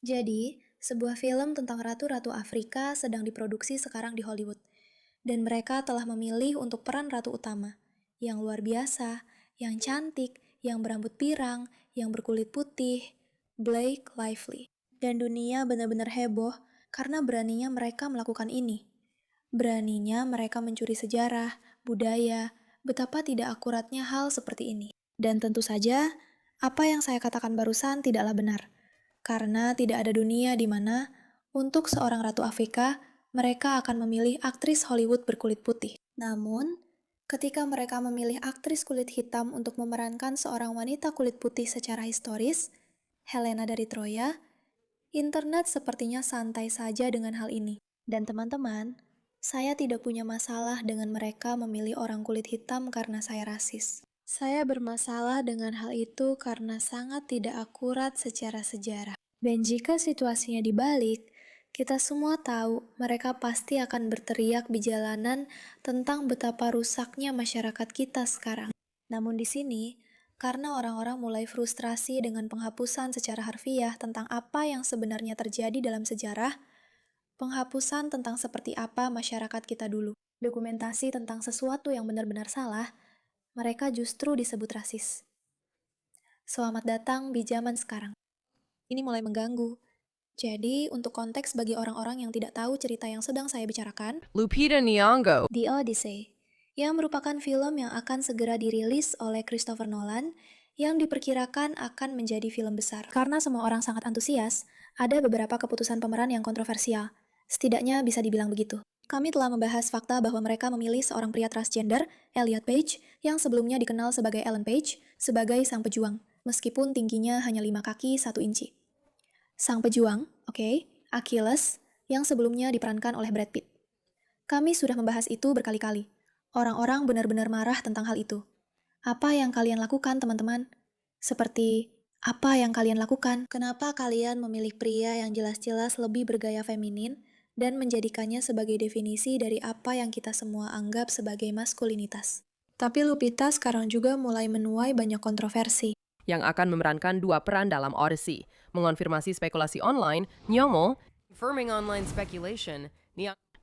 Jadi, sebuah film tentang ratu-ratu Afrika sedang diproduksi sekarang di Hollywood. Dan mereka telah memilih untuk peran ratu utama. Yang luar biasa, yang cantik, yang berambut pirang, yang berkulit putih, Blake Lively. Dan dunia benar-benar heboh karena beraninya mereka melakukan ini. Beraninya mereka mencuri sejarah, budaya, betapa tidak akuratnya hal seperti ini. Dan tentu saja, apa yang saya katakan barusan tidaklah benar. Karena tidak ada dunia di mana, untuk seorang ratu Afrika, mereka akan memilih aktris Hollywood berkulit putih. Namun, ketika mereka memilih aktris kulit hitam untuk memerankan seorang wanita kulit putih secara historis, Helena dari Troya, internet sepertinya santai saja dengan hal ini. Dan teman-teman, saya tidak punya masalah dengan mereka memilih orang kulit hitam karena saya rasis. Saya bermasalah dengan hal itu karena sangat tidak akurat secara sejarah. Dan jika situasinya dibalik, kita semua tahu mereka pasti akan berteriak di jalanan tentang betapa rusaknya masyarakat kita sekarang. Namun di sini, karena orang-orang mulai frustrasi dengan penghapusan secara harfiah tentang apa yang sebenarnya terjadi dalam sejarah, penghapusan tentang seperti apa masyarakat kita dulu, dokumentasi tentang sesuatu yang benar-benar salah, mereka justru disebut rasis. Selamat datang di zaman sekarang. Ini mulai mengganggu. Jadi, untuk konteks bagi orang-orang yang tidak tahu cerita yang sedang saya bicarakan, Lupita Nyong'o. The Odyssey, yang merupakan film yang akan segera dirilis oleh Christopher Nolan, yang diperkirakan akan menjadi film besar. Karena semua orang sangat antusias, ada beberapa keputusan pemeran yang kontroversial. Setidaknya bisa dibilang begitu. Kami telah membahas fakta bahwa mereka memilih seorang pria transgender, Elliot Page, yang sebelumnya dikenal sebagai Ellen Page, sebagai sang pejuang, meskipun tingginya hanya 5 kaki 1 inci. Sang pejuang, Achilles, yang sebelumnya diperankan oleh Brad Pitt. Kami sudah membahas itu berkali-kali. Orang-orang benar-benar marah tentang hal itu. Apa yang kalian lakukan, teman-teman? Seperti, apa yang kalian lakukan? Kenapa kalian memilih pria yang jelas-jelas lebih bergaya feminin dan menjadikannya sebagai definisi dari apa yang kita semua anggap sebagai maskulinitas? Tapi Lupita sekarang juga mulai menuai banyak kontroversi. Yang akan memerankan dua peran dalam Odyssey. Mengonfirmasi spekulasi online, Nyong'o confirming online speculation,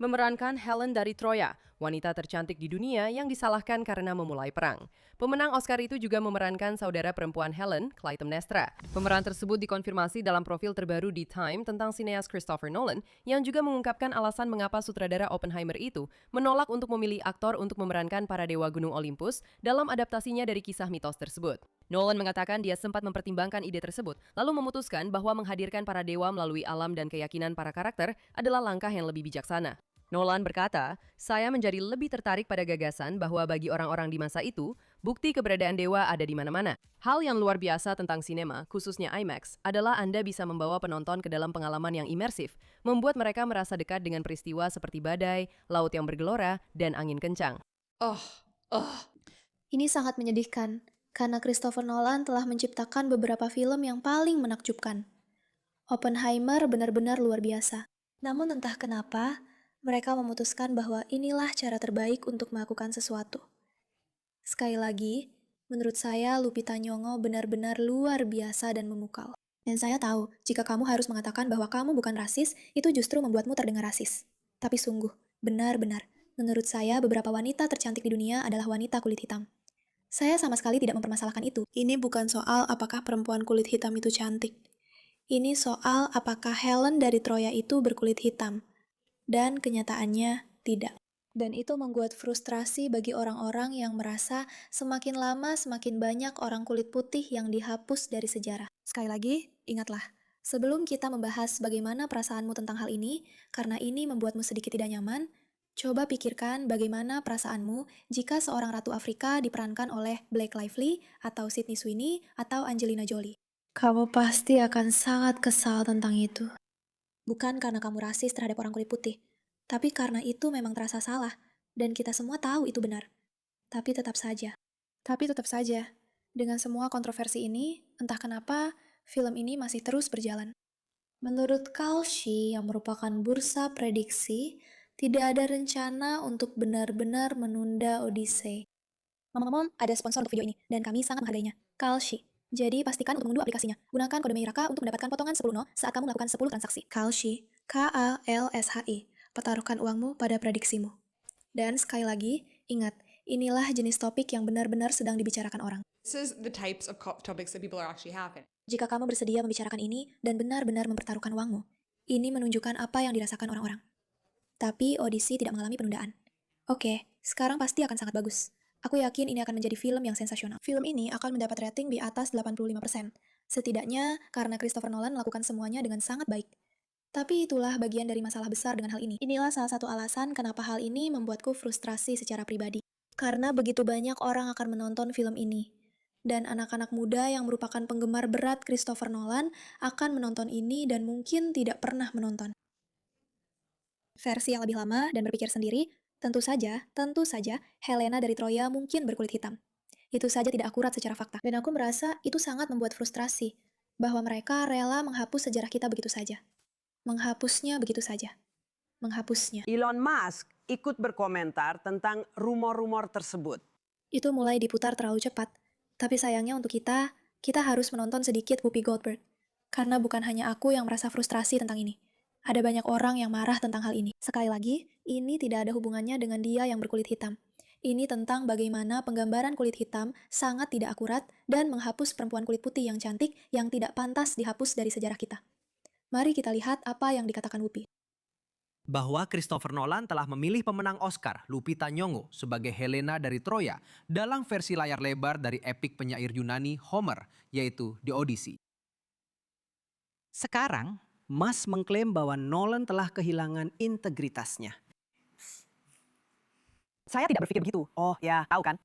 memerankan Helen dari Troya, wanita tercantik di dunia yang disalahkan karena memulai perang. Pemenang Oscar itu juga memerankan saudara perempuan Helen, Clytemnestra. Pemeran tersebut dikonfirmasi dalam profil terbaru di Time tentang sineas Christopher Nolan, yang juga mengungkapkan alasan mengapa sutradara Oppenheimer itu menolak untuk memilih aktor untuk memerankan para dewa Gunung Olympus dalam adaptasinya dari kisah mitos tersebut. Nolan mengatakan dia sempat mempertimbangkan ide tersebut, lalu memutuskan bahwa menghadirkan para dewa melalui alam dan keyakinan para karakter adalah langkah yang lebih bijaksana. Nolan berkata, saya menjadi lebih tertarik pada gagasan bahwa bagi orang-orang di masa itu, bukti keberadaan dewa ada di mana-mana. Hal yang luar biasa tentang sinema, khususnya IMAX, adalah Anda bisa membawa penonton ke dalam pengalaman yang imersif, membuat mereka merasa dekat dengan peristiwa seperti badai, laut yang bergelora, dan angin kencang. Ini sangat menyedihkan, karena Christopher Nolan telah menciptakan beberapa film yang paling menakjubkan. Oppenheimer benar-benar luar biasa. Namun entah kenapa, mereka memutuskan bahwa inilah cara terbaik untuk melakukan sesuatu. Sekali lagi, menurut saya Lupita Nyong'o benar-benar luar biasa dan memukau. Dan saya tahu, jika kamu harus mengatakan bahwa kamu bukan rasis, itu justru membuatmu terdengar rasis. Tapi sungguh, benar-benar, menurut saya beberapa wanita tercantik di dunia adalah wanita kulit hitam. Saya sama sekali tidak mempermasalahkan itu. Ini bukan soal apakah perempuan kulit hitam itu cantik. Ini soal apakah Helen dari Troya itu berkulit hitam. Dan kenyataannya tidak. Dan itu membuat frustrasi bagi orang-orang yang merasa semakin lama semakin banyak orang kulit putih yang dihapus dari sejarah. Sekali lagi, ingatlah, sebelum kita membahas bagaimana perasaanmu tentang hal ini, karena ini membuatmu sedikit tidak nyaman, coba pikirkan bagaimana perasaanmu jika seorang ratu Afrika diperankan oleh Blake Lively, atau Sydney Sweeney, atau Angelina Jolie. Kamu pasti akan sangat kesal tentang itu. Bukan karena kamu rasis terhadap orang kulit putih, tapi karena itu memang terasa salah, dan kita semua tahu itu benar. Tapi tetap saja, dengan semua kontroversi ini, entah kenapa, film ini masih terus berjalan. Menurut Kalshi yang merupakan bursa prediksi, tidak ada rencana untuk benar-benar menunda Odyssey. Ngomong-ngomong, ada sponsor untuk video ini, dan kami sangat menghargainya. Kalshi, Jadi pastikan untuk mengunduh aplikasinya. Gunakan kode Meiraka untuk mendapatkan potongan 10 no saat kamu melakukan 10 transaksi. Kalshi, Kalshi. Pertaruhkan uangmu pada prediksimu. Dan sekali lagi, ingat, inilah jenis topik yang benar-benar sedang dibicarakan orang. This is the types of topics that people are actually having. Jika kamu bersedia membicarakan ini dan benar-benar mempertaruhkan uangmu, ini menunjukkan apa yang dirasakan orang-orang. Tapi audisi tidak mengalami penundaan. Oke, sekarang pasti akan sangat bagus. Aku yakin ini akan menjadi film yang sensasional. Film ini akan mendapat rating di atas 85%. Setidaknya karena Christopher Nolan melakukan semuanya dengan sangat baik. Tapi itulah bagian dari masalah besar dengan hal ini. Inilah salah satu alasan kenapa hal ini membuatku frustrasi secara pribadi. Karena begitu banyak orang akan menonton film ini. Dan anak-anak muda yang merupakan penggemar berat Christopher Nolan akan menonton ini dan mungkin tidak pernah menonton. Versi yang lebih lama dan berpikir sendiri, tentu saja, Helena dari Troya mungkin berkulit hitam. Itu saja tidak akurat secara fakta. Dan aku merasa itu sangat membuat frustrasi, bahwa mereka rela menghapus sejarah kita begitu saja. Menghapusnya begitu saja. Menghapusnya. Elon Musk ikut berkomentar tentang rumor-rumor tersebut. Itu mulai diputar terlalu cepat. Tapi sayangnya untuk kita harus menonton sedikit Whoopi Goldberg. Karena bukan hanya aku yang merasa frustrasi tentang ini. Ada banyak orang yang marah tentang hal ini. Sekali lagi, ini tidak ada hubungannya dengan dia yang berkulit hitam. Ini tentang bagaimana penggambaran kulit hitam sangat tidak akurat dan menghapus perempuan kulit putih yang cantik yang tidak pantas dihapus dari sejarah kita. Mari kita lihat apa yang dikatakan Whoopi. Bahwa Christopher Nolan telah memilih pemenang Oscar Lupita Nyong'o sebagai Helena dari Troya dalam versi layar lebar dari epik penyair Yunani Homer, yaitu The Odyssey. Sekarang, Musk mengklaim bahwa Nolan telah kehilangan integritasnya. Saya tidak berpikir begitu. Oh ya, tahu kan?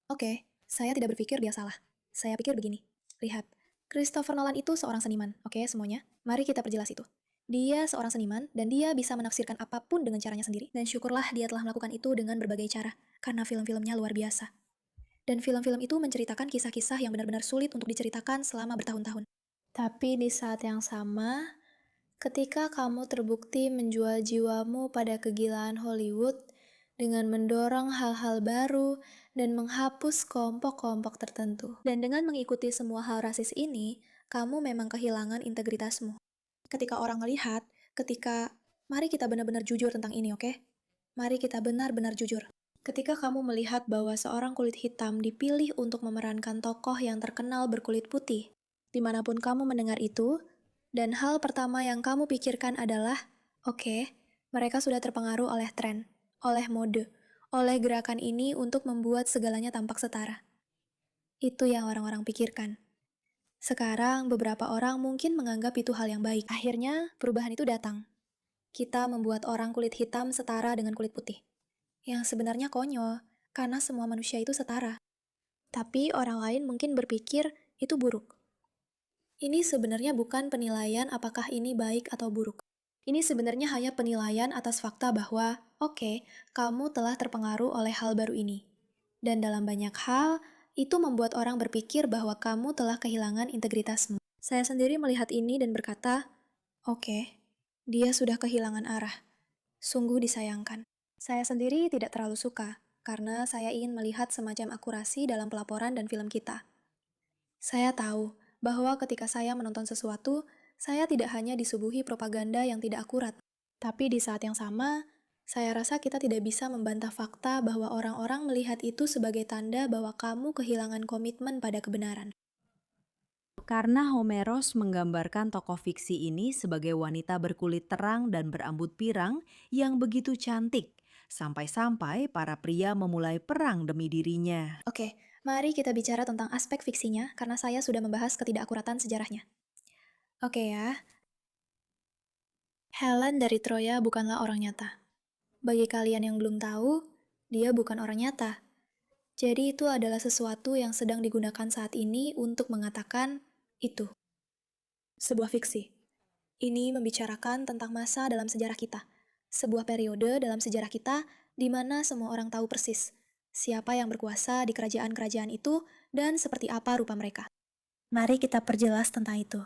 Oke, saya tidak berpikir dia salah. Saya pikir begini. Lihat, Christopher Nolan itu seorang seniman, oke semuanya? Mari kita perjelas itu. Dia seorang seniman dan dia bisa menafsirkan apapun dengan caranya sendiri. Dan syukurlah dia telah melakukan itu dengan berbagai cara, karena film-filmnya luar biasa. Dan film-film itu menceritakan kisah-kisah yang benar-benar sulit untuk diceritakan selama bertahun-tahun. Tapi di saat yang sama, ketika kamu terbukti menjual jiwamu pada kegilaan Hollywood dengan mendorong hal-hal baru dan menghapus kelompok-kelompok tertentu. Dan dengan mengikuti semua hal rasis ini, kamu memang kehilangan integritasmu. Ketika orang melihat, mari kita benar-benar jujur tentang ini, oke? Mari kita benar-benar jujur. Ketika kamu melihat bahwa seorang kulit hitam dipilih untuk memerankan tokoh yang terkenal berkulit putih, dimanapun kamu mendengar itu, dan hal pertama yang kamu pikirkan adalah, oke, mereka sudah terpengaruh oleh tren, oleh mode, oleh gerakan ini untuk membuat segalanya tampak setara. Itu yang orang-orang pikirkan. Sekarang, beberapa orang mungkin menganggap itu hal yang baik. Akhirnya, perubahan itu datang. Kita membuat orang kulit hitam setara dengan kulit putih. Yang sebenarnya konyol, karena semua manusia itu setara. Tapi orang lain mungkin berpikir itu buruk. Ini sebenarnya bukan penilaian apakah ini baik atau buruk. Ini sebenarnya hanya penilaian atas fakta bahwa, oke, kamu telah terpengaruh oleh hal baru ini. Dan dalam banyak hal, itu membuat orang berpikir bahwa kamu telah kehilangan integritasmu. Saya sendiri melihat ini dan berkata, oke, dia sudah kehilangan arah. Sungguh disayangkan. Saya sendiri tidak terlalu suka, karena saya ingin melihat semacam akurasi dalam pelaporan dan film kita. Saya tahu bahwa ketika saya menonton sesuatu, saya tidak hanya disuguhi propaganda yang tidak akurat. Tapi di saat yang sama, saya rasa kita tidak bisa membantah fakta bahwa orang-orang melihat itu sebagai tanda bahwa kamu kehilangan komitmen pada kebenaran. Karena Homeros menggambarkan tokoh fiksi ini sebagai wanita berkulit terang dan berambut pirang yang begitu cantik, sampai-sampai para pria memulai perang demi dirinya. Oke, mari kita bicara tentang aspek fiksinya karena saya sudah membahas ketidakakuratan sejarahnya. Oke ya. Helen dari Troya bukanlah orang nyata. Bagi kalian yang belum tahu, dia bukan orang nyata. Jadi itu adalah sesuatu yang sedang digunakan saat ini untuk mengatakan itu. Sebuah fiksi. Ini membicarakan tentang masa dalam sejarah kita. Sebuah periode dalam sejarah kita di mana semua orang tahu persis siapa yang berkuasa di kerajaan-kerajaan itu dan seperti apa rupa mereka. Mari kita perjelas tentang itu.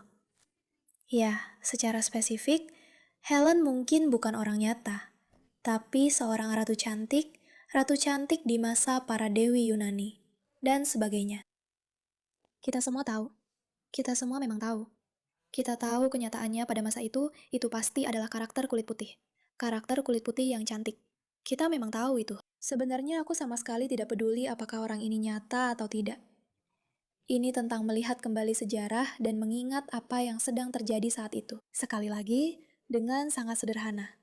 Ya, secara spesifik, Helen mungkin bukan orang nyata, tapi seorang ratu cantik di masa para dewi Yunani, dan sebagainya. Kita semua tahu, Kita semua memang tahu. Kita tahu kenyataannya pada masa itu pasti adalah karakter kulit putih. Karakter kulit putih yang cantik. Kita memang tahu itu. Sebenarnya aku sama sekali tidak peduli apakah orang ini nyata atau tidak. Ini tentang melihat kembali sejarah dan mengingat apa yang sedang terjadi saat itu. Sekali lagi, dengan sangat sederhana.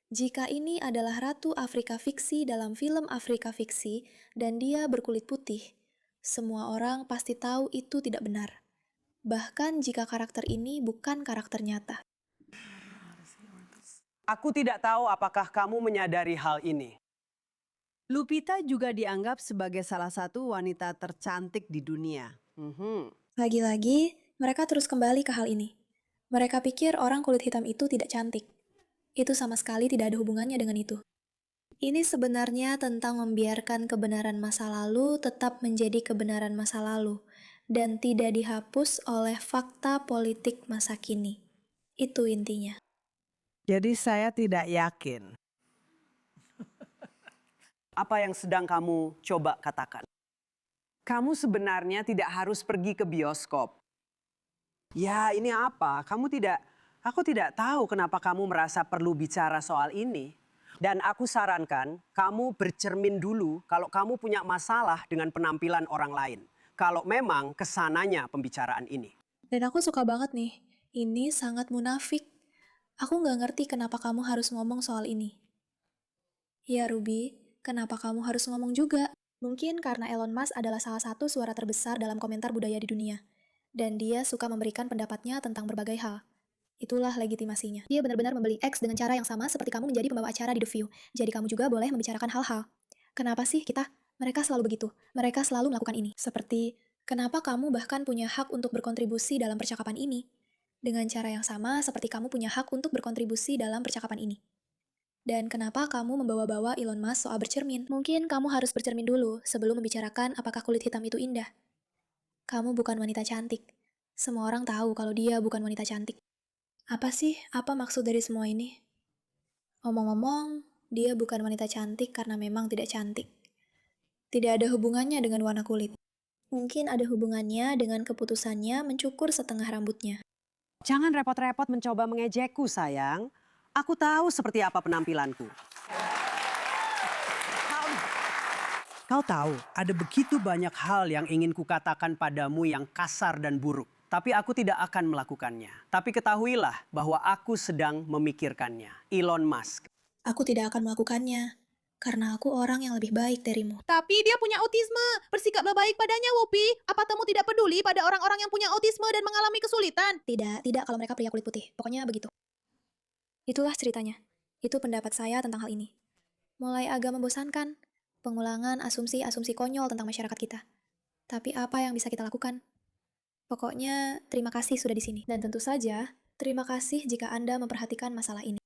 Jika ini adalah Ratu Afrika fiksi dalam film Afrika fiksi dan dia berkulit putih, semua orang pasti tahu itu tidak benar. Bahkan jika karakter ini bukan karakter nyata. Aku tidak tahu apakah kamu menyadari hal ini. Lupita juga dianggap sebagai salah satu wanita tercantik di dunia. Lagi-lagi, mereka terus kembali ke hal ini. Mereka pikir orang kulit hitam itu tidak cantik. Itu sama sekali tidak ada hubungannya dengan itu. Ini sebenarnya tentang membiarkan kebenaran masa lalu tetap menjadi kebenaran masa lalu dan tidak dihapus oleh fakta politik masa kini. Itu intinya. Jadi saya tidak yakin. Apa yang sedang kamu coba katakan? Kamu sebenarnya tidak harus pergi ke bioskop. Ya, ini apa? Aku tidak tahu kenapa kamu merasa perlu bicara soal ini. Dan aku sarankan kamu bercermin dulu kalau kamu punya masalah dengan penampilan orang lain. Kalau memang kesananya pembicaraan ini. Dan aku suka banget nih. Ini sangat munafik. Aku nggak ngerti kenapa kamu harus ngomong soal ini. Ya Ruby, kenapa kamu harus ngomong juga? Mungkin karena Elon Musk adalah salah satu suara terbesar dalam komentar budaya di dunia. Dan dia suka memberikan pendapatnya tentang berbagai hal. Itulah legitimasinya. Dia benar-benar membeli X dengan cara yang sama seperti kamu menjadi pembawa acara di The View. Jadi kamu juga boleh membicarakan hal-hal. Kenapa sih kita? Mereka selalu begitu. Mereka selalu melakukan ini. Seperti, kenapa kamu bahkan punya hak untuk berkontribusi dalam percakapan ini? Dengan cara yang sama seperti kamu punya hak untuk berkontribusi dalam percakapan ini. Dan kenapa kamu membawa-bawa Elon Musk soal bercermin? Mungkin kamu harus bercermin dulu sebelum membicarakan apakah kulit hitam itu indah. Kamu bukan wanita cantik. Semua orang tahu kalau dia bukan wanita cantik. Apa sih? Apa maksud dari semua ini? Omong-omong, dia bukan wanita cantik karena memang tidak cantik. Tidak ada hubungannya dengan warna kulit. Mungkin ada hubungannya dengan keputusannya mencukur setengah rambutnya. Jangan repot-repot mencoba mengejekku, sayang. Aku tahu seperti apa penampilanku. Kau tahu, ada begitu banyak hal yang ingin kukatakan padamu yang kasar dan buruk. Tapi aku tidak akan melakukannya. Tapi ketahuilah bahwa aku sedang memikirkannya. Elon Musk. Aku tidak akan melakukannya, karena aku orang yang lebih baik darimu. Tapi dia punya autisme. Bersikaplah baik padanya, Whoopi. Apa kamu tidak peduli pada orang-orang yang punya autisme dan mengalami kesulitan? Tidak kalau mereka pria kulit putih. Pokoknya begitu. Itulah ceritanya. Itu pendapat saya tentang hal ini. Mulai agak membosankan. Pengulangan asumsi-asumsi konyol tentang masyarakat kita. Tapi apa yang bisa kita lakukan? Pokoknya, terima kasih sudah di sini. Dan tentu saja, terima kasih jika Anda memperhatikan masalah ini.